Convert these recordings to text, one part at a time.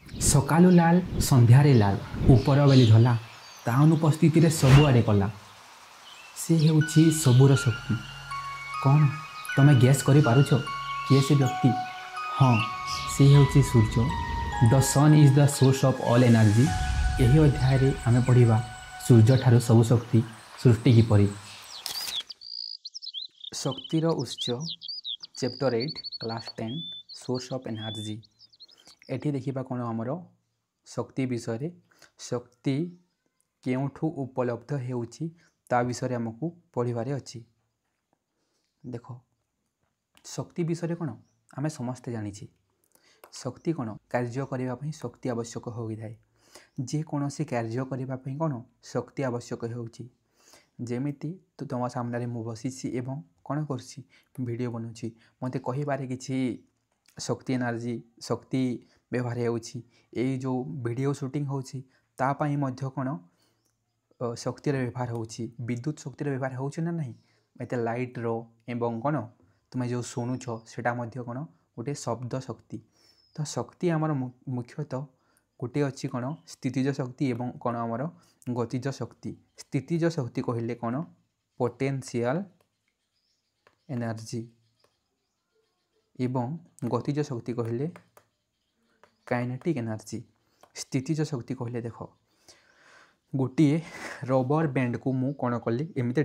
ସକାଳୁ ଲାଲ ସନ୍ଧ୍ୟାରେ ଲାଲ ଉପର ବେଲି ଧଲା ତା ଅନୁପସ୍ଥିତିରେ ସବୁଆଡ଼େ କଲା। ସେ ହେଉଛି ସବୁର ଶକ୍ତି। କ'ଣ ତମେ ଗେସ୍ କରିପାରୁଛ କିଏ ସେ ବ୍ୟକ୍ତି? ହଁ, ସେ ହେଉଛି ସୂର୍ଯ୍ୟ। The sun is the source of all energy. ଏହି ଅଧ୍ୟାୟରେ ଆମେ ପଢ଼ିବା ସୂର୍ଯ୍ୟଠାରୁ ସବୁ ଶକ୍ତି ସୃଷ୍ଟି କିପରି। ଶକ୍ତିର ଉତ୍ସ, chapter 8 class 10 source of energy. ଏଠି ଦେଖିବା କ'ଣ ଆମର ଶକ୍ତି ବିଷୟରେ। ଶକ୍ତି କେଉଁଠୁ ଉପଲବ୍ଧ ହେଉଛି ତା ବିଷୟରେ ଆମକୁ ପଢ଼ିବାରେ ଅଛି। ଦେଖ, ଶକ୍ତି ବିଷୟରେ କ'ଣ ଆମେ ସମସ୍ତେ ଜାଣିଛେ। ଶକ୍ତି କ'ଣ? କାର୍ଯ୍ୟ କରିବା ପାଇଁ ଶକ୍ତି ଆବଶ୍ୟକ ହୋଇଥାଏ। ଯେକୌଣସି କାର୍ଯ୍ୟ କରିବା ପାଇଁ କ'ଣ ଶକ୍ତି ଆବଶ୍ୟକ ହେଉଛି। ଯେମିତି ତୁମ ସାମ୍ନାରେ ମୁଁ ବସିଛି ଏବଂ କ'ଣ କରୁଛି, ଭିଡ଼ିଓ ବନାଉଛି। ମୋତେ କହିବାରେ କିଛି ଶକ୍ତି ଏନର୍ଜି ଶକ୍ତି ବ୍ୟବହାର ହେଉଛି। ଏଇ ଯେଉଁ ଭିଡ଼ିଓ ସୁଟିଂ ହେଉଛି ତା ପାଇଁ ମଧ୍ୟ କ'ଣ ଶକ୍ତିର ବ୍ୟବହାର ହେଉଛି। ବିଦ୍ୟୁତ୍ ଶକ୍ତିର ବ୍ୟବହାର ହେଉଛି ନା ନାହିଁ? ଏତେ ଲାଇଟ୍ର ଏବଂ କ'ଣ ତୁମେ ଯେଉଁ ଶୁଣୁଛ ସେଇଟା ମଧ୍ୟ କ'ଣ ଗୋଟେ ଶବ୍ଦ ଶକ୍ତି। ତ ଶକ୍ତି ଆମର ମୁଖ୍ୟତଃ ଗୋଟେ ଅଛି କ'ଣ ସ୍ଥିତିଜ ଶକ୍ତି ଏବଂ କ'ଣ ଆମର ଗତିଜ ଶକ୍ତି। ସ୍ଥିତିଜ ଶକ୍ତି କହିଲେ କ'ଣ ପୋଟେନ୍ସିଆଲ ଏନର୍ଜି ଏବଂ ଗତିଜ ଶକ୍ତି କହିଲେ କାଇନେଟିକ୍ ଏନର୍ଜି। ସ୍ଥିତିଜ ଶକ୍ତି କହିଲେ ଦେଖ, ଗୋଟିଏ ରବର ବ୍ୟାଣ୍ଡକୁ ମୁଁ କ'ଣ କଲି, ଏମିତି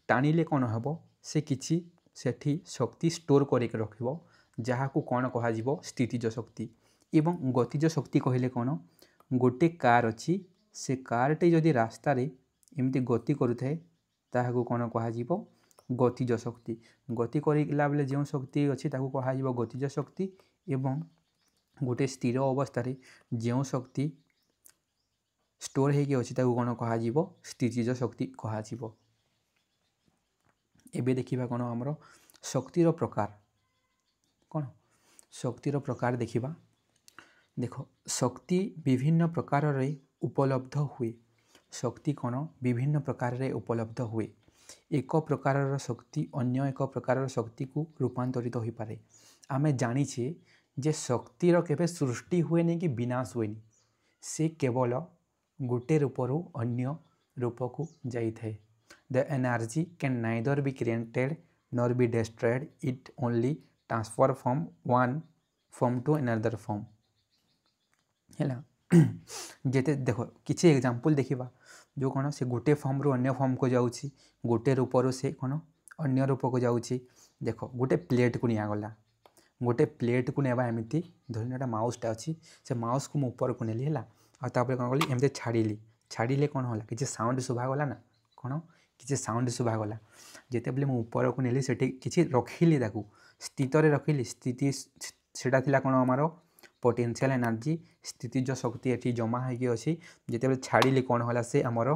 ଟାଣିଲେ କ'ଣ ହେବ, ସେ କିଛି ସେଠି ଶକ୍ତି ଷ୍ଟୋର୍ କରିକି ରଖିବ, ଯାହାକୁ କ'ଣ କୁହାଯିବ ସ୍ଥିତିଜ ଶକ୍ତି। ଏବଂ ଗତିଜ ଶକ୍ତି କହିଲେ କ'ଣ, ଗୋଟେ କାର୍ ଅଛି, ସେ କାର୍ଟି ଯଦି ରାସ୍ତାରେ ଏମିତି ଗତି କରୁଥାଏ ତାହାକୁ କ'ଣ କୁହାଯିବ ଗତିଜ ଶକ୍ତି। ଗତି କରିଲା ବେଳେ ଯେଉଁ ଶକ୍ତି ଅଛି ତାକୁ କୁହାଯିବ ଗତିଜ ଶକ୍ତି ଏବଂ ଗୋଟେ ସ୍ଥିର ଅବସ୍ଥାରେ ଯେଉଁ ଶକ୍ତି ଷ୍ଟୋର୍ ହେଇକି ଅଛି ତାକୁ କ'ଣ କୁହାଯିବ ସ୍ଥିତିଜ ଶକ୍ତି କୁହାଯିବ। ଏବେ ଦେଖିବା କ'ଣ ଆମର ଶକ୍ତିର ପ୍ରକାର। କ'ଣ ଶକ୍ତିର ପ୍ରକାର ଦେଖିବା। ଦେଖ, ଶକ୍ତି ବିଭିନ୍ନ ପ୍ରକାରରେ ଉପଲବ୍ଧ ହୁଏ। ଶକ୍ତି କ'ଣ ବିଭିନ୍ନ ପ୍ରକାରରେ ଉପଲବ୍ଧ ହୁଏ। ଏକ ପ୍ରକାରର ଶକ୍ତି ଅନ୍ୟ ଏକ ପ୍ରକାରର ଶକ୍ତିକୁ ରୂପାନ୍ତରିତ ହୋଇପାରେ। ଆମେ ଜାଣିଛେ ଯେ ଶକ୍ତିର କେବେ ସୃଷ୍ଟି ହୁଏନି କି ବିନାଶ ହୁଏନି। ସେ କେବଳ ଗୋଟେ ରୂପରୁ ଅନ୍ୟ ରୂପକୁ ଯାଇଥାଏ। The energy can neither be created nor be destroyed, it only transfer from one form to another form. ହେଲା, ଯେତେ ଦେଖ କିଛି ଏକ୍ଜାମ୍ପଲ୍ ଦେଖିବା। ଯେଉଁ କ'ଣ ସେ ଗୋଟେ ଫର୍ମରୁ ଅନ୍ୟ ଫର୍ମକୁ ଯାଉଛି, ଗୋଟେ ରୂପରୁ ସେ କ'ଣ ଅନ୍ୟ ରୂପକୁ ଯାଉଛି। ଦେଖ, ଗୋଟେ ପ୍ଲେଟ୍କୁ ନିଆଗଲା। ଗୋଟେ ପ୍ଲେଟ୍କୁ ନେବା ଏମିତି, ଧରିନିଅ ମାଉସ୍ଟା ଅଛି, ସେ ମାଉସ୍କୁ ମୁଁ ଉପରକୁ ନେଲି। ହେଲା, ଆଉ ତାପରେ କ'ଣ କଲି, ଏମିତି ଛାଡ଼ିଲେ କ'ଣ ହେଲା, କିଛି ସାଉଣ୍ଡ ଶୁଭାଗଲା ନା କ'ଣ, କିଛି ସାଉଣ୍ଡ ଶୁଭାଗଲା। ଯେତେବେଳେ ମୁଁ ଉପରକୁ ନେଲି ସେଠି କିଛି ରଖିଲି, ତାକୁ ସ୍ଥିତରେ ରଖିଲି। ସେଇଟା ଥିଲା କ'ଣ ଆମର ପୋଟେନ୍ସିଆଲ ଏନର୍ଜି, ସ୍ଥିତିଜ ଶକ୍ତି ଏଠି ଜମା ହେଇକି ଅଛି। ଯେତେବେଳେ ଛାଡ଼ିଲି କ'ଣ ହେଲା, ସେ ଆମର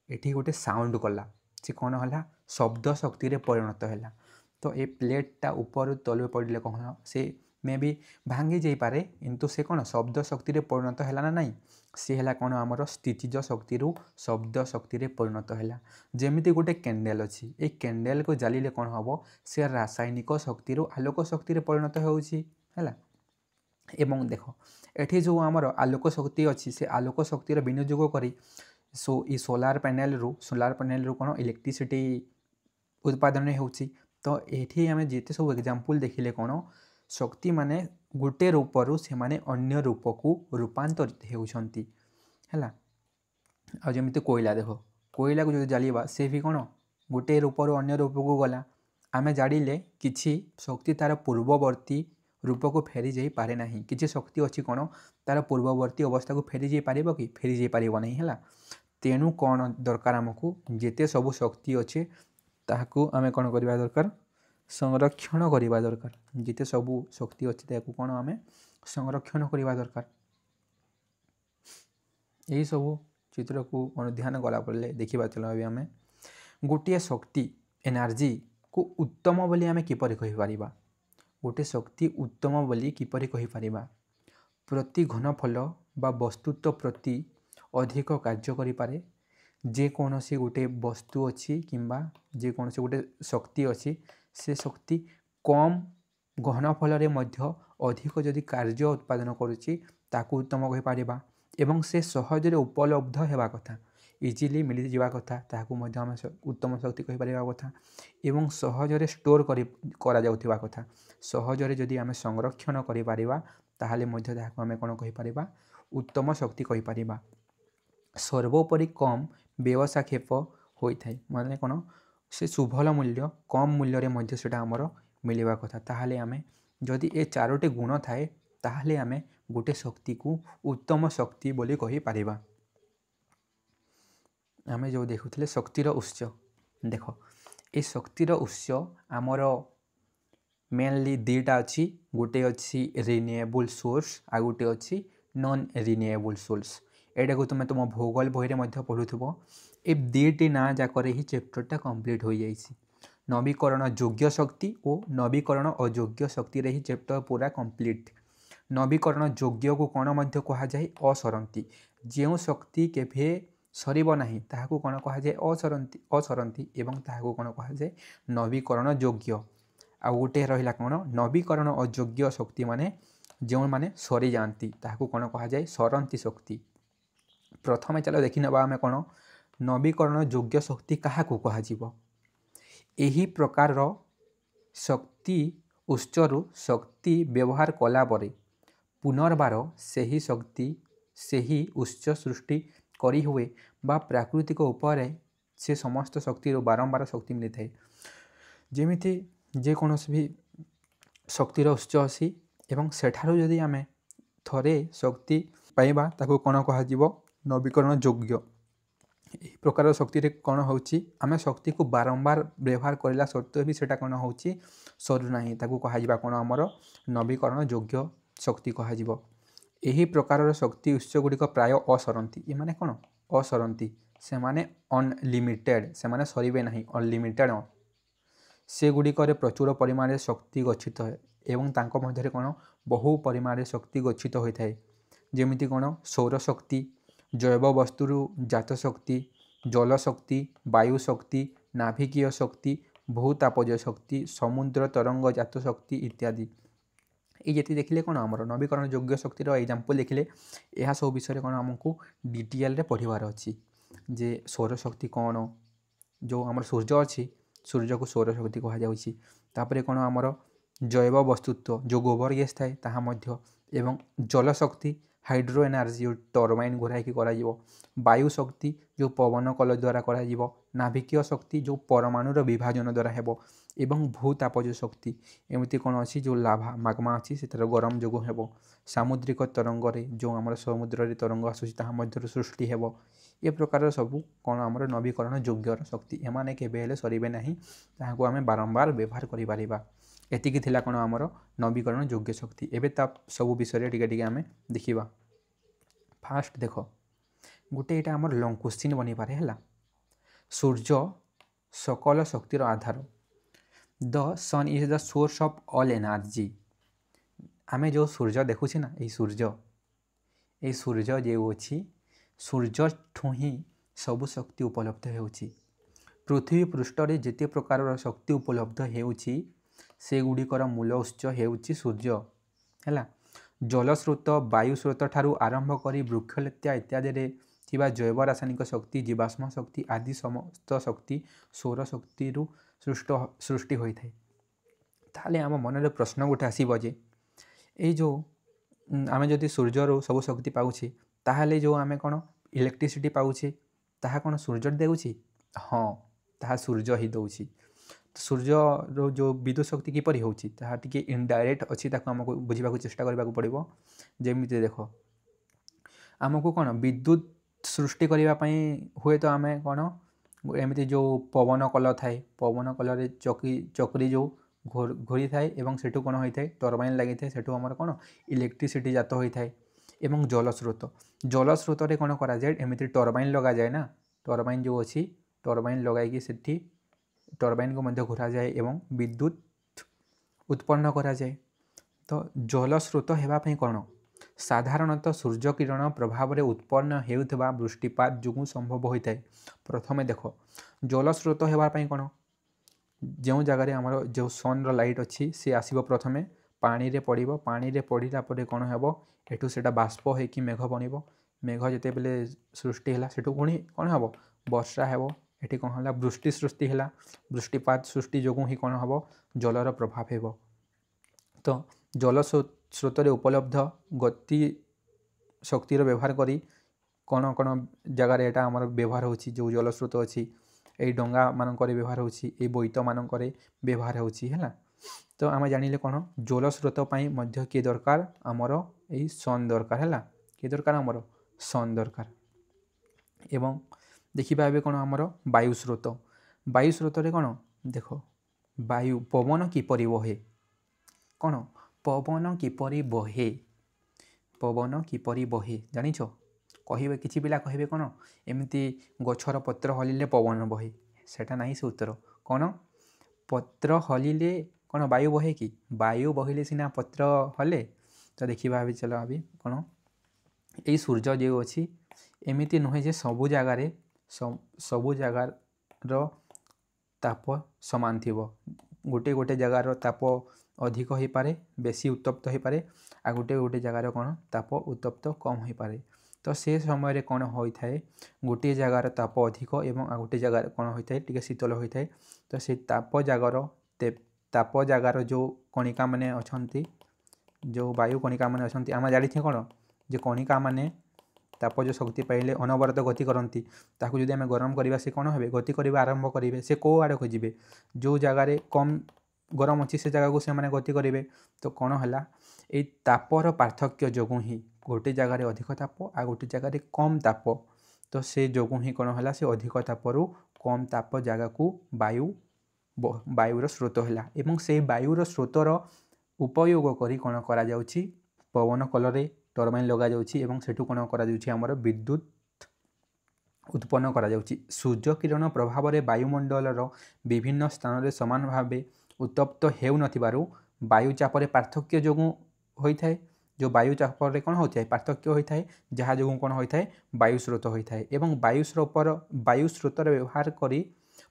ଏଠି ଗୋଟେ ସାଉଣ୍ଡ କଲା। ସେ କ'ଣ ହେଲା, ଶବ୍ଦ ଶକ୍ତିରେ ପରିଣତ ହେଲା। ତ ଏ ପ୍ଲେଟ୍ଟା ଉପରୁ ତଳୁ ପଡ଼ିଲେ କ'ଣ, ସେ ମେ ବି ଭାଙ୍ଗି ଯାଇପାରେ, କିନ୍ତୁ ସେ କ'ଣ ଶବ୍ଦ ଶକ୍ତିରେ ପରିଣତ ହେଲା ନା ନାହିଁ? ସେ ହେଲା କ'ଣ ଆମର ସ୍ଥିତିଜ ଶକ୍ତିରୁ ଶବ୍ଦ ଶକ୍ତିରେ ପରିଣତ ହେଲା। ଯେମିତି ଗୋଟେ କ୍ୟାଣ୍ଡେଲ୍ ଅଛି, ଏଇ କ୍ୟାଣ୍ଡେଲ୍କୁ ଜାଳିଲେ କ'ଣ ହେବ, ସେ ରାସାୟନିକ ଶକ୍ତିରୁ ଆଲୋକ ଶକ୍ତିରେ ପରିଣତ ହେଉଛି। ହେଲା, ଏବଂ ଦେଖ ଏଠି ଯେଉଁ ଆମର ଆଲୋକ ଶକ୍ତି ଅଛି, ସେ ଆଲୋକ ଶକ୍ତିର ବିନିଯୋଗ କରି ଏଇ ସୋଲାର ପ୍ୟାନେଲରୁ କ'ଣ ଇଲେକ୍ଟ୍ରିସିଟି ଉତ୍ପାଦନ ହେଉଛି। ତ ଏଠି ଆମେ ଯେତେ ସବୁ ଏକ୍ଜାମ୍ପଲ୍ ଦେଖିଲେ କ'ଣ ଶକ୍ତି ମାନେ ଗୋଟେ ରୂପରୁ ସେମାନେ ଅନ୍ୟ ରୂପକୁ ରୂପାନ୍ତରିତ ହେଉଛନ୍ତି। ହେଲା, ଆଉ ଯେମିତି କୋଇଲା, ଦେଖ କୋଇଲାକୁ ଯଦି ଜାଳିବା, ସେ ବି କ'ଣ ଗୋଟେ ରୂପରୁ ଅନ୍ୟ ରୂପକୁ ଗଲା। ଆମେ ଜାଳିଲେ କିଛି ଶକ୍ତି ତା'ର ପୂର୍ବବର୍ତ୍ତୀ ରୂପକୁ ଫେରି ଯାଇପାରେ ନାହିଁ। କିଛି ଶକ୍ତି ଅଛି କ'ଣ ତା'ର ପୂର୍ବବର୍ତ୍ତୀ ଅବସ୍ଥାକୁ ଫେରି ଯାଇପାରିବ କି? ଫେରି ଯାଇପାରିବ ନାହିଁ। ହେଲା, ତେଣୁ କ'ଣ ଦରକାର, ଆମକୁ ଯେତେ ସବୁ ଶକ୍ତି ଅଛି ତାହାକୁ ଆମେ କ'ଣ କରିବା ଦରକାର, ସଂରକ୍ଷଣ କରିବା ଦରକାର। ଯେତେ ସବୁ ଶକ୍ତି ଅଛି ତାକୁ କ'ଣ ଆମେ ସଂରକ୍ଷଣ କରିବା ଦରକାର। ଏହିସବୁ ଚିତ୍ରକୁ ଅନୁଧ୍ୟାନ କଲା ପରେ ଦେଖିବା, ଚାଲ ଏବେ ଆମେ ଗୋଟିଏ ଶକ୍ତି ଏନର୍ଜିକୁ ଉତ୍ତମ ବୋଲି ଆମେ କିପରି କହିପାରିବା। ଗୋଟେ ଶକ୍ତି ଉତ୍ତମ ବୋଲି କିପରି କହିପାରିବା? ପ୍ରତି ଘନଫଳ ବା ବସ୍ତୁତ୍ୱ ପ୍ରତି ଅଧିକ କାର୍ଯ୍ୟ କରିପାରେ। ଯେକୌଣସି ଗୋଟେ ବସ୍ତୁ ଅଛି କିମ୍ବା ଯେକୌଣସି ଗୋଟେ ଶକ୍ତି ଅଛି, ସେ ଶକ୍ତି କମ୍ ଘନଫଳରେ ମଧ୍ୟ अधिक जदि कार्य उत्पादन करुच्ची ताकू उत्तम कहीपर एवं से सहजरे उपलब्ध होगा कथा इजिली मिल जावा कथा ताकू आम उत्तम शक्ति कहीपर कथा एवं सहजरे स्टोर करा जाउथिबा कथा सहजरे जदि आम संरक्षण करिपारिबा ताहाले मध्य ताहाकू आम कौन कहीपर उत्तम शक्ति कहीपर सर्वोपरि कम व्यवसाक्षेप होता है माने कौन से सुभल मूल्य कम मूल्य मध्य सेटा आमर मिलवा कथा ताहाले आमे जदि ए चारोटी गुण थाए ताहाले आमे गोटे शक्ति को उत्तम शक्ति बोली कहि पारिबा। आमे जो देखुथिले शक्तिर उत्स देख ए शक्तिर उत्स आमर मेनली दुईटा अच्छी गोटे अच्छी रिन्यूएबल सोर्स आ गोटे अच्छी नॉन रिन्यूएबल सोर्स एटा को तुम तुम भूगोल बही में पढ़ुव ए दुईटी ना जाकर ही चैप्टरटा कंप्लीट हो जाइए नवीकरण योग्य शक्ति और नवीकरण अयोग्य शक्ति रे ही चैप्टर पूरा कंप्लीट नवीकरण योग्य को कौन मध्य कहा जाए असरंती जो शक्ति केभे सरीब नाही ताहाकू कौन कहा जाए असरंती एवं ताहाकू कौन कहा जाए नवीकरण योग्य आ गोटे रहिला कौन नवीकरण अयोग्य शक्ति माने जो माने सरी जाती ताहाकू कौन कहा जाए सरंती शक्ति। प्रथमे चलो देखि नबा आमे कौन नवीकरण योग्य शक्ति काहाकू कहा जीवो एही प्रकार शक्ति उत्सरु शक्ति व्यवहार कला परे पुनर्बार सही शक्ति सही उत्स सृष्टि करी हुए बा प्राकृतिक उपर से समस्त शक्ति बारंबार शक्ति मिलता है जेमिति जेकोसी भी शक्तिर उत्स अच्छी एवं सेठारु जदि आमे थरे शक्ति पाइबा ताको कौन कहा जीवो नवीकरण योग्य यही प्रकार शक्ति कौन होची आमे शक्ति को बारंबार व्यवहार करला सत्वे भी सेटा कौन होची सरू नाही ताको कहा जीवा कौन आमर नवीकरण योग्य शक्ति कहा जीवो यही प्रकार शक्ति उत्स गुड़िक प्राय असरंती ये माने कौन असरंती से माने अनलिमिटेड से माने सरीबे नाही अनलिमिटेड से गुड़िकर प्रचुर परिमाण शक्ति गच्छित है एवं तांको मध्यरे कौन बहु परिमाण शक्ति गच्छित होता है जेमिति कौन सौर शक्ति जैव वस्तुरु जात शक्ति जल शक्ति वायु शक्ति नाभिकीय शक्ति भूतापज शक्ति समुद्र तरंग जात शक्ति इत्यादि ये जी देखिले कौन आमर नवीकरण योग्य शक्तिर एग्जांपल देखिले यह सब विषय कौन आमको डिटेल रे पढ़िबार अच्छी जे सौर शक्ति कौन जो आमर सूर्य अच्छी सूर्य को सौर शक्ति कहा जाउछि तापरे कौन आमर जैव वस्तुत्व जो गोबर गैस थाए ताहा मध्य एवं जल शक्ति हाइड्रो एनर्जी जो टर्बाइन घोराई करा वायु शक्ति जो पवन कल द्वारा करा नाभिकीय शक्ति जो परमाणुर विभाजन द्वारा हेबो एवं भूतापज शक्ति एमती कौन अच्छी जो लाभा मागमा अच्छी से गरम जो हेबो सामुद्रिक तरंग रे जो आम समुद्र रे तरंग आसूसी ताहा मध्य सृष्टि हेबो ए प्रकार सबू कौन आमर नवीकरण योग्य शक्ति एमाने केबे हेले सरीबे नाही ताहाकू आमे बारंबार व्यवहार करि पारिबा एतिकी थिला कौन आमर नवीकरण योग्य शक्ति एबे ता सबू विषय टिके टिके आमे देखिबा। फास्ट देख गोटे यहाँ आमर लंग क्वेश्चन बनी पारे है सूर्य सकल शक्तिर आधार the sun is the source of all energy आमे जो सूर्य देखुचे ना ये सूर्य जो अच्छी सूर्य ठू ही सबु शक्ति उपलब्ध होउछि पृथ्वी पृष्ठ रे जेते प्रकार शक्ति उपलब्ध होउछि से गुड़िकर मूल उत्स होउछि सूर्य है जल स्रोत वायु स्रोत ठारू आरंभ करी वृक्षलत्या इत्यादि रे थिबा जैव रासायनिक शक्ति जीवाश्म शक्ति आदि समस्त शक्ति सौर शक्ति सृष्टि होता है ताले आम मन प्रश्न गोटे आसब जे ये जो आम जदि सूर्य सब शक्ति पाऊे ताहले जो आम कौन इलेक्ट्रिसिटी पाऊे ताहा कौन सूर्य देउछि हाँ ताहा सूर्य ही दौछि सूर्य जो विद्युत शक्ति किपर होउछि ताहा टिके इनडायरेक्ट अच्छी ताको हमको बुझिबाकू चेष्टा करबाकू पड़िबो जेमिति देख आमको कौन विद्युत सृष्टि करने हुए तो आम कौन एमती जो पवन कल थाए पवन कल चक्री जो घूरी थाए एवं सेठू कौन होता है टर्बाइन लगी थाए सेठू आमर कौन इलेक्ट्रिसिटी जात होता है एवं जल स्रोत रे कौन करा जाए एमती टर्बाइन लगा जाए ना टर्बाइन जो अच्छी टर्बाइन लगाई सेठी टर्बाइन को मध्य घुरा जाए एवं विद्युत उत्पन्न करा जाए तो जल स्रोत होगापी कौन साधारणतः सूर्य किरण प्रभाव में उत्पन्न होता वृष्टिपात जो संभव होता है प्रथमे देख जल स्रोत होगापी कौन जो जगार आमर जो सन लाइट अच्छी सी आसब प्रथमे पानी रे पड़िबो पानी रे पड़िला परे कोन हेबो एठू सेटा बाष्प हे कि मेघ बनिबो मेघ जेते बेले सृष्टि होला सेठू पुणी कोन हेबो वर्षा हेबो एठी कोन होला वृष्टि सृष्टि होला वृष्टिपात सृष्टि जोगु ही कोन हेबो जलर प्रभाव हेबो। तो जल स्रोत रे उपलब्ध गति शक्तिर व्यवहार करी कौन कौन जगार एटा आमर व्यवहार होची जो जल स्रोत अच्छी यही डंगा मानक व्यवहार होची ए बोईत मानक व्यवहार होची है। तो आम जानिले कौन जल स्रोत मध्य किए दरकार आमर यही सन दरकार है किए दरकार आमर सन दरकार। एवं देखिबा एबे कौन आमर वायु स्रोत रे कौन देख वायु पवन किपरि बहे कौन पवन किपरि बहे जानिछ कहे किसी पिला कहे कौन एमती गछर पत्र हलिले पवन बहे सेटा नहीं से उत्तर कौन पत्र हलिले कौन वायु बहे कि वायु बहिले सिना पत्र हले। तो देखिबा अभी चलो अभी कौन यही सूर्य जो अच्छी एमती नुहे जे सबु जगार ताप समान थी गोटे गोटे जगार ताप अधिक हो पारे बेसी उत्तप्त हो पारे आ गोटे गोटे जगार कौन ताप उत्तप्त कम हो पारे। तो से समय कौन होता है गोटे जगार ताप अधिक एवं आ गोटे जगार कौन होता है टिके शीतल होता है। तो से ताप जगार जो कणिका माने अछंती जो वायु कणिका माने अछंती आम जानी कौन जे कणिका माने ताप जो शक्ति पाइले अनवरत गति करती ताकू जदि आम गरम करवा से कौन हे गति करवा आरंभ करेंगे से कौ आड़ को जी जो जगार कम गरम अच्छी से जगह को से माने गति करेंगे। तो कौन है ये तापर पार्थक्य जो ही गोटे जगार अधिक ताप आ गोटे जगार कम ताप तो से जो ही कौन है से अधिक तापरू कम ताप जगह को वायुर स्रोत है एवं से वायुर स्रोतर उपयोग करी कौन करा जाउछि पवन कलरे टर्बाइन लगा जाउछि एवं सेठू कौन करा जाउछि हमर विद्युत उत्पन्न करा जाउछि। सूर्य किरण प्रभाव रे वायुमंडलर विभिन्न स्थान रे समान भावे उत्तप्त हेउ नथिबारु वायु चाप रे पार्थक्य जोगु होता है जो वायु चाप रे कौन होता है पार्थक्य होता है जहाँ जो कौन होता है वायु स्रोत होता है एवं वायु स्रोतर व्यवहार करी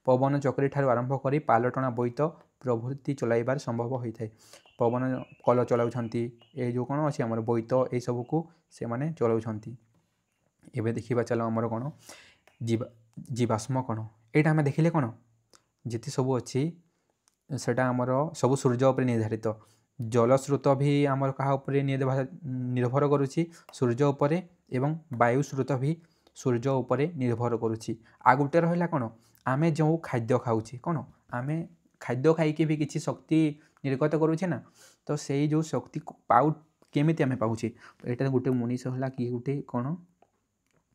पवन चक्री ठार आरंभ करी पालटना बोईत प्रभृति चलाइबार संभव होता है। पवन कल चलाउछंती ए जो कौन अच्छी आमर बोईत ए सब को से माने चलाउछंती। एबे देखिबा चलो आमर कौन जीवाश्म कौन एटा आम देखिले कौन जिते सब अच्छी सेटा आमर सब सूर्य उपर निर्धारित जल स्रोत भी आमर कहा उपरे निर्भर करुच्ची सूर्य उपरे एवं वायु स्रोत भी सूर्य उपरे निर्भर करुच्ची। आ गोटे रहा कौन आमे जो खाद्य खाऊँ कौन आमे खाद्य खाई भी किसी शक्ति निर्गत करुचे ना तो से जो शक्ति पाउ केमिति आमे पाउछे एटा गोटे मनीष है कि गोटे कौन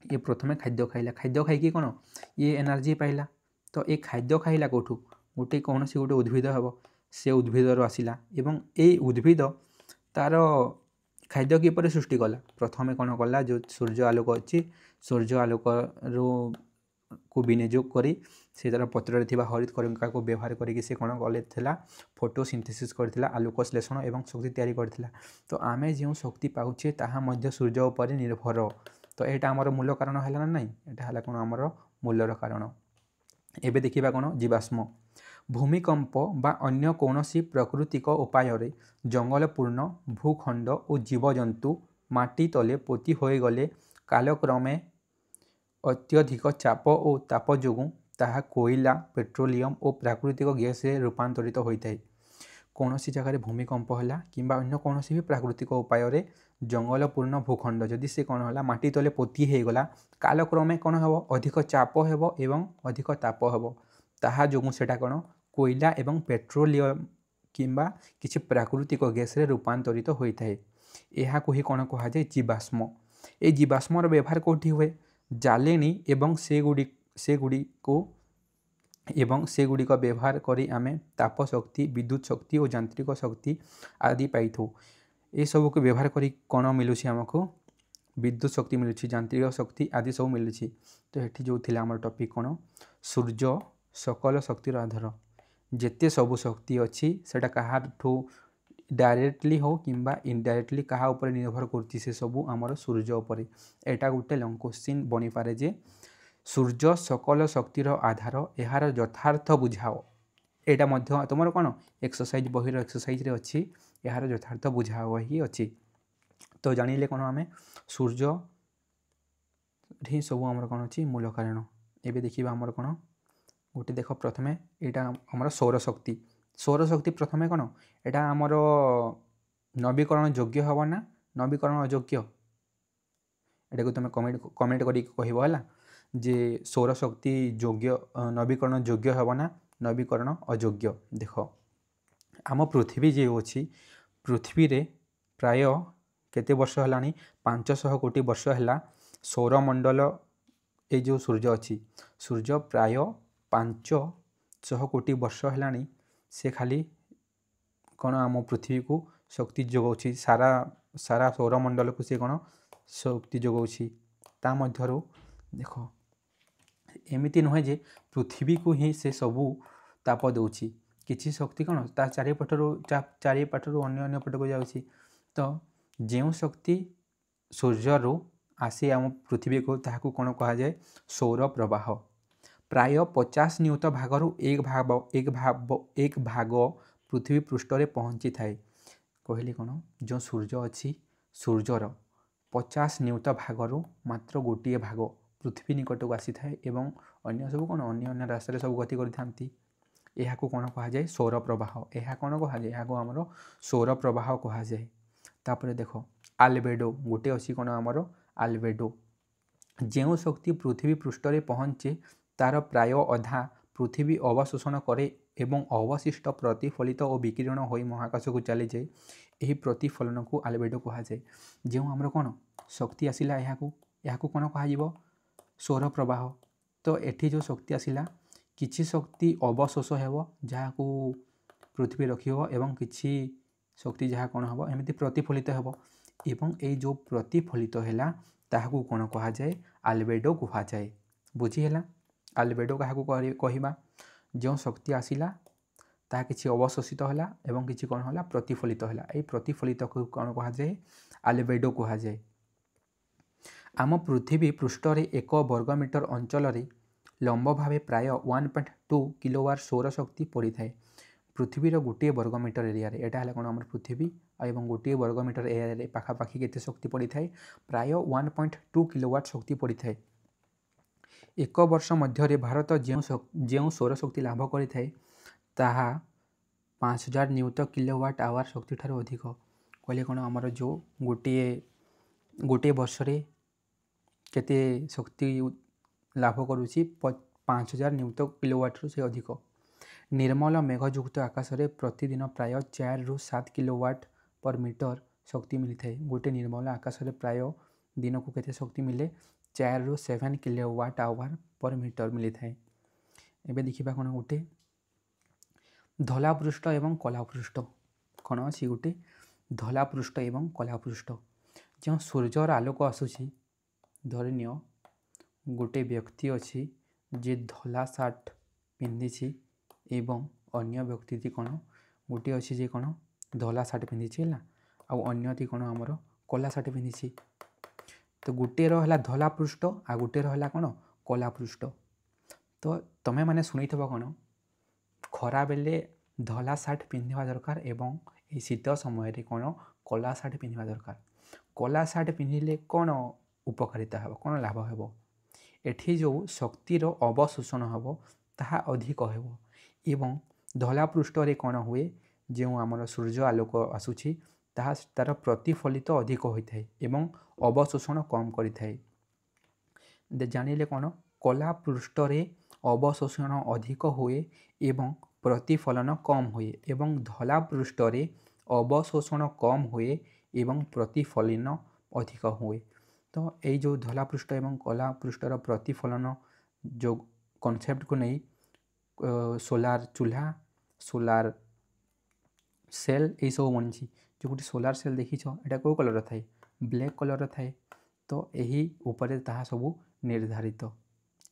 ये प्रथमे खाद्य खाई कौन ये एनर्जी पाइला तो ये खाद्य खाइला कौटू गोटे कौन से गोटे उद्भिद हे से उद्भिदर आसला एवं ये उद्भिद तार खाद्य किपर सृष्टि कला प्रथमे कौन कला जो सूर्य आलोक अच्छी सूर्य आलोक को विनियोग करी से तार पत्र थिबा हरित कणिका को व्यवहार करी से कौन कले फोटोसिंथेसिस करथिला आलोक श्लेषण एवं शक्ति तैयारी करथिला। तो आमे जो शक्ति पाउछे ताहा मध्य सूर्य उपर निर्भर तो यहाँ आमर मूल कारण है ना नहीं यहाँ है कौन आमर मूलर कारण। एबे देखिबा कौन जीवाश्म भूमिकंप बा अन्य कौनसी प्राकृतिक उपाय जंगलपूर्ण भूखंड और जीवजंतु माटी तले पोती हो गले कालक्रमे अत्यधिक चाप और ताप जोगु ताहा कोयला पेट्रोलियम और प्राकृतिक गैस रे रूपांतरित होता है। कौन सी जगह भूमिकंप है कि अन्य कौन भी प्राकृतिक उपाय जंगलपूर्ण भूखंड जदि से कौन है माटी तले पोती हो गला कालक्रमे कौन हम अधिक चाप हेबो एवं अधिक ताप हेबो ताहा जोगु सेटा कौन कोयला एवं पेट्रोलियम किंबा किसी प्राकृतिक गैस रे रूपांतरित होता है। यह को ही कौन कह जाए जीवाश्म। ये जीवाश्मर व्यवहार कौटी हुए जालेनी एवं से गुड़िक व्यवहार करी आमे ताप शक्ति विद्युत शक्ति और यांत्रिक शक्ति आदि पाई थो। ये सब को व्यवहार करी कौन मिलूँ आमको विद्युत शक्ति मिलूँ यांत्रिक शक्ति आदि सब मिलूँ। तो ये जो थिला आमर टॉपिक कौन सूर्य सकल शक्तिर आधार जेते सबु शक्ति अच्छी सेटा कहाठू डायरेक्टली हो किंबा इनडायरेक्टली कहा ऊपर निर्भर करती से सबू आमर सूर्य उपर। एटा गोटे लंग क्वेश्चन बनी पारे जे सूर्य सकल शक्तिर आधार यार यथार्थ बुझाओ। एटा मध्य तुमर कौन एक्सरसाइज बहिर एक्सरसाइज रे अच्छी यार यथार्थ बुझा हुआ ही अच्छी। तो जानिले कौन आम सूर्य ही सब आमर कौन अच्छी मूल कारण। एवं देखा आमर कौन गोटे देख प्रथमे यहाँ आमर सौरशक्ति। सौरशक्ति प्रथमे कौन यहाँ आमर नवीकरण योग्य हम ना नवीकरण अयोग्य, यहाँ को तुम कमेंट कर कहला जे सौरशक्ति योग्य नवीकरण योग्य हम ना नवीकरण अयोग्य। देख आम पृथ्वी जो अच्छी पृथ्वी रे प्राय केते वर्ष है 500 कोटी वर्ष है सौरमंडल ये जो सूर्य अच्छी सूर्य प्राय 500 कोटी वर्ष है से खाली कौन आम पृथ्वी को शक्ति जोगाऊँ सारा सारा सौरमंडल को सी कौन शक्ति जोगाऊँ। ता मध्यरु देख एमती नुहे जे पृथ्वी को ही से सबू ताप दूची किसी शक्ति कौन ता चारिपाटू अन्य पट को जाऊँगी। तो जो शक्ति सूर्यरु आसी आम पृथ्वी को ताकू कौन कह जाए सौर प्रवाह। प्राय 50 नियुत भागरु एक भाग पृथ्वी पृष्ठ रे पहुँची थाए। कहली कौन जो सूर्य अच्छी सूर्यर 50 नियुत भागरु मात्र गोटे भाग पृथ्वी निकट को आसी थाए एवं अन्य सब कौन अन्य रास्ता सब गति करती। यह कौन कह जाए सौर प्रवाह। यह कौन कह जाए यहाँ आमर सौर प्रवाह कह जाए। तापर देख आल्बेडो गोटे अच्छी कौन आमर आल्बेडो जो शक्ति पृथ्वी पृष्ठ रे पहुँचे तार प्राय अधा पृथ्वी अवशोषण करे एवं अवशिष्ट प्रतिफलित और विकिरण हो महाकाश को चली जाए। यही प्रतिफलन को आल्बेडो कह जाए। जो आमर कौन शक्ति आसला यहाँ कौन कह सौर प्रवाह। तो एठी जो शक्ति आसला किछि शक्ति अवशोष हो जहाँ को पृथ्वी रखिब एवं किछि शक्ति जहाँ कौन हम एमती प्रतिफलित हो एवं ये जो प्रतिफलित है ताहाकू कौन कह जाए आल्बेडो कह जाए। बुझीगला आल्बेडो क्या कहवा जो शक्ति आसला ता किछि अवशोषित है एवं किछि कौन है प्रतिफलित है ये प्रतिफलित को कौन कह जाए आल्बेडो कह जाए। आम पृथ्वी पृष्ठ रे 1 वर्गमीटर अंचल लंब भाव प्राय 1.2 किलोवाट सौर शक्ति पड़ी थाए। पृथ्वीर गोटे वर्गमीटर एरिया यहाँ है कौन आम पृथ्वी और गोटे वर्गमीटर एरिया पाखापाखि केते शक्ति पड़ी थाए प्राय 1.2 किलोवाट शक्ति पड़ी थाए। 1 वर्ष मध्य भारत जो सौर शक्ति लाभ करें ताहा 5000 नियुत किलोवाट आवर शक्ति ठार अधिक। कहले कौन आमर जो गोटे वर्ष केते शक्ति लाभ करुच्ची 5000 नियुत किलोवाट से अधिक। निर्मल मेघयुक्त आकाश में प्रतिदिन प्राय 4 ରୁ 7 किलोवाट पर मीटर शक्ति मिलता है। गोटे निर्मल आकाश में प्राय दिन को केते शक्ति मिले 4 ରୁ 7 किलोवाट आवर पर मीटर मिलता है। एवं देखा कौन गोटे धला पृष्ठ एवं कला पृष्ठ कौन अच्छी गोटे धला पृष्ठ एवं कला पृष्ठ जो सूर्यर आलोक आसूसी धरनीय गोटे व्यक्ति अच्छी जे धला सार्ट पिंधि एवं अन्य व्यक्ति कौन गोटे अच्छी जे कौन धला सार्ट पिंधि है आउ अन्यटी कौन आमर कला सार्ट पिंधि। तो गोटे रहा धला पृष्ठ आ गोटे रहा कौन कला पृष्ठ। तो तुम्हें मैंने शुणी थो कौन खरा बेले धला सार्ट पिंधा दरकार एवं ये शीत समय कौन कला सार्ट पिंधा दरकार। कला सार्ट पिंधिले कौन उपकारिता हे कौन लाभ हे एठी जो शक्तिर अवशोषण हम ताहा अधिक हो एवं धला पृष्ठ रे कौन हुए जो आमर सूर्य आलोक आसूची ताहा तार प्रतिफलित अधिक होता है एवं अवशोषण कम करें। जानिले कौन कला पृष्ठ रे अवशोषण अधिक हुए एवं प्रतिफलन कम हुए एवं धला पृष्ठ रे अवशोषण कम हुए एवं प्रतिफलन अधिक हुए। तो ये जो धला पृष्ठ एवं कला पृष्ठर प्रतिफलन जो कॉन्सेप्ट को नहीं सोलार चूल्हा सोलार सेल ये सब बनी जो गोटे सोलार सेल देखी यहाँ कौ कलर थाए ब्लैक कलर थाए। तो यही उपरे ताहा सब निर्धारित।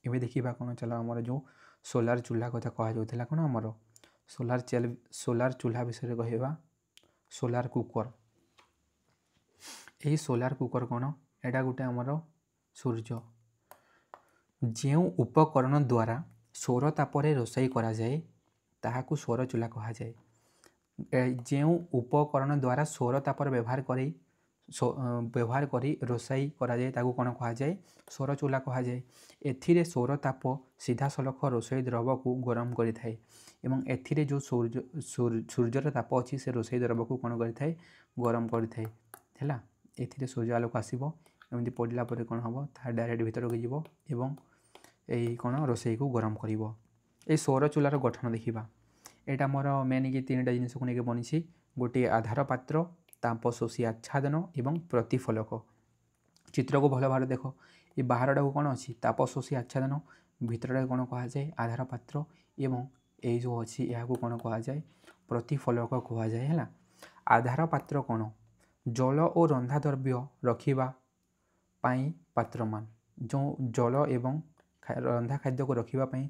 एवं देखा कौन चलो आमर जो सोलार चूल्हा कथा कहुला कौन आमर सोलार चूल्हा विषय कहवा सोलार कुकर। यही सोलार कुकर कौन एटा गोटे आमर सूर्य जो उपकरण द्वारा सौर तापर रोषाई करा जाए ताहाकू सौर चूल्हा कहा जाए। ଯେଉଁ ଉପକରଣ ଦ୍ୱାରା ସୌର ତାପର ବ୍ୟବହାର କରି ରୋଷେଇ କରାଯାଏ ତାକୁ କ'ଣ କୁହାଯାଏ? ସୌର ଚୁଲା କୁହାଯାଏ। ଏଥିରେ ସୌର ତାପ ସିଧାସଳଖ ରୋଷେଇ ଦ୍ରବକୁ ଗରମ କରିଥାଏ ଏବଂ ଏଥିରେ ଯେଉଁ ସୂର୍ଯ୍ୟର ତାପ ଅଛି ସେ ରୋଷେଇ ଦ୍ରବକୁ କ'ଣ କରିଥାଏ? ଗରମ କରିଥାଏ। ହେଲା, ଏଥିରେ ସୂର୍ଯ୍ୟ ଆଲୋକ ଆସିବ, ଏମିତି ପଡ଼ିଲା ପରେ କ'ଣ ହେବ? ତାହା ଡାଇରେକ୍ଟ ଭିତରକୁ ଯିବ ଏବଂ ଏଇ କ'ଣ ରୋଷେଇକୁ ଗରମ କରିବ। ଏଇ ସୌର ଚୁଲାର ଗଠନ ଦେଖିବା। ଏଇଟା ଆମର ମେନ୍ କି 3ଟା ଜିନିଷକୁ ନେଇକି ବନିଛି। ଗୋଟିଏ ଆଧାର ପାତ୍ର, ତାପ ଶୋଷୀ ଆଚ୍ଛାଦନ ଏବଂ ପ୍ରତିଫଳକ। ଚିତ୍ରକୁ ଭଲ ଭାବରେ ଦେଖ। ଏ ବାହାରଟାକୁ କ'ଣ ଅଛି? ତାପ ଶୋଷୀ ଆଚ୍ଛାଦନ, ଭିତରଟାକୁ କ'ଣ କୁହାଯାଏ? ଆଧାର ପାତ୍ର ଏବଂ ଏଇ ଯେଉଁ ଅଛି ଏହାକୁ କ'ଣ କୁହାଯାଏ? ପ୍ରତିଫଳକ କୁହାଯାଏ। ହେଲା, ଆଧାର ପାତ୍ର କ'ଣ? ଜଳ ଓ ରନ୍ଧା ଦ୍ରବ୍ୟ ରଖିବା ପାଇଁ ପାତ୍ରମାନ। ଯେଉଁ ଜଳ ଏବଂ ରନ୍ଧା ଖାଦ୍ୟକୁ ରଖିବା ପାଇଁ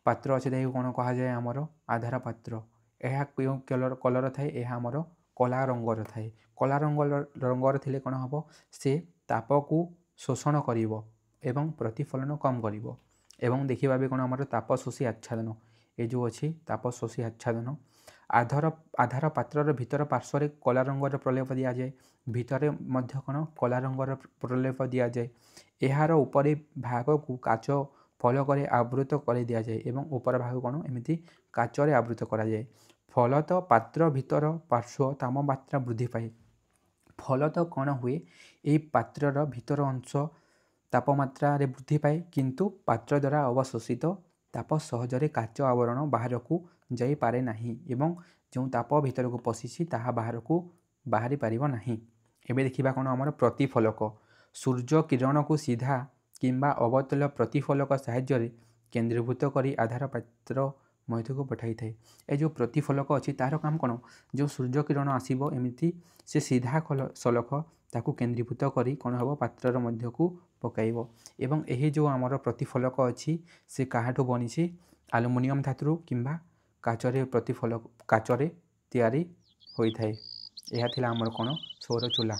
ପାତ୍ର ଅଛି ତାକୁ କ'ଣ କୁହାଯାଏ? ଆମର ଆଧାର ପାତ୍ର। ଏହା କେଉଁ କଲର ଥାଏ? ଏହା ଆମର କଳା ରଙ୍ଗର ଥାଏ। କଳା ରଙ୍ଗର ଥିଲେ କ'ଣ ହେବ? ସେ ତାପକୁ ଶୋଷଣ କରିବ ଏବଂ ପ୍ରତିଫଳନ କମ୍ କରିବ। ଏବଂ ଦେଖିବା ବି କ'ଣ ଆମର ତାପ ଶୋଷୀ ଆଚ୍ଛାଦନ। ଏ ଯେଉଁ ଅଛି ତାପ ଶୋଷୀ ଆଚ୍ଛାଦନ। ଆଧାର ପାତ୍ରର ଭିତର ପାର୍ଶ୍ୱରେ କଳା ରଙ୍ଗର ପ୍ରଲେପ ଦିଆଯାଏ, ଭିତରେ ମଧ୍ୟ କ'ଣ କଳା ରଙ୍ଗର ପ୍ରଲେପ ଦିଆଯାଏ। ଏହାର ଉପରି ଭାଗକୁ କାଚ ଫଳକରେ ଆବୃତ କରି ଦିଆଯାଏ ଏବଂ ଉପର ଭାଗ କ'ଣ ଏମିତି କାଚରେ ଆବୃତ କରାଯାଏ। ଫଳତଃ ପାତ୍ର ଭିତର ପାର୍ଶ୍ୱ ତାପମାତ୍ରା ବୃଦ୍ଧି ପାଏ। ଫଳତଃ କ'ଣ ହୁଏ? ଏହି ପାତ୍ରର ଭିତର ଅଂଶ ତାପମାତ୍ରାରେ ବୃଦ୍ଧି ପାଏ, କିନ୍ତୁ ପାତ୍ର ଦ୍ୱାରା ଅବଶୋଷିତ ତାପ ସହଜରେ କାଚ ଆବରଣ ବାହାରକୁ ଯାଇପାରେ ନାହିଁ ଏବଂ ଯେଉଁ ତାପ ଭିତରକୁ ପଶିଛି ତାହା ବାହାରକୁ ବାହାରି ପାରିବ ନାହିଁ। ଏବେ ଦେଖିବା କ'ଣ ଆମର ପ୍ରତିଫଳକ। ସୂର୍ଯ୍ୟ କିରଣକୁ ସିଧା କିମ୍ବା ଅବତଳ ପ୍ରତିଫଳକ ସାହାଯ୍ୟରେ କେନ୍ଦ୍ରୀଭୂତ କରି ଆଧାର ପାତ୍ର ମଧ୍ୟକୁ ପଠାଇଥାଏ। ଏ ଯେଉଁ ପ୍ରତିଫଳକ ଅଛି ତାହାର କାମ କ'ଣ? ଯେଉଁ ସୂର୍ଯ୍ୟ କିରଣ ଆସିବ ଏମିତି ସେ ସିଧାସଳଖ ତାକୁ କେନ୍ଦ୍ରୀଭୂତ କରି କ'ଣ ହେବ? ପାତ୍ରର ମଧ୍ୟକୁ ପକାଇବ ଏବଂ ଏହି ଯେଉଁ ଆମର ପ୍ରତିଫଳକ ଅଛି ସେ କାହାଠୁ ବନିଛି? ଆଲୁମିନିୟମ ଧାତୁରୁ କିମ୍ବା କାଚରେ ତିଆରି ହୋଇଥାଏ। ଏହା ଥିଲା ଆମର କ'ଣ? ସୌର ଚୁଲା।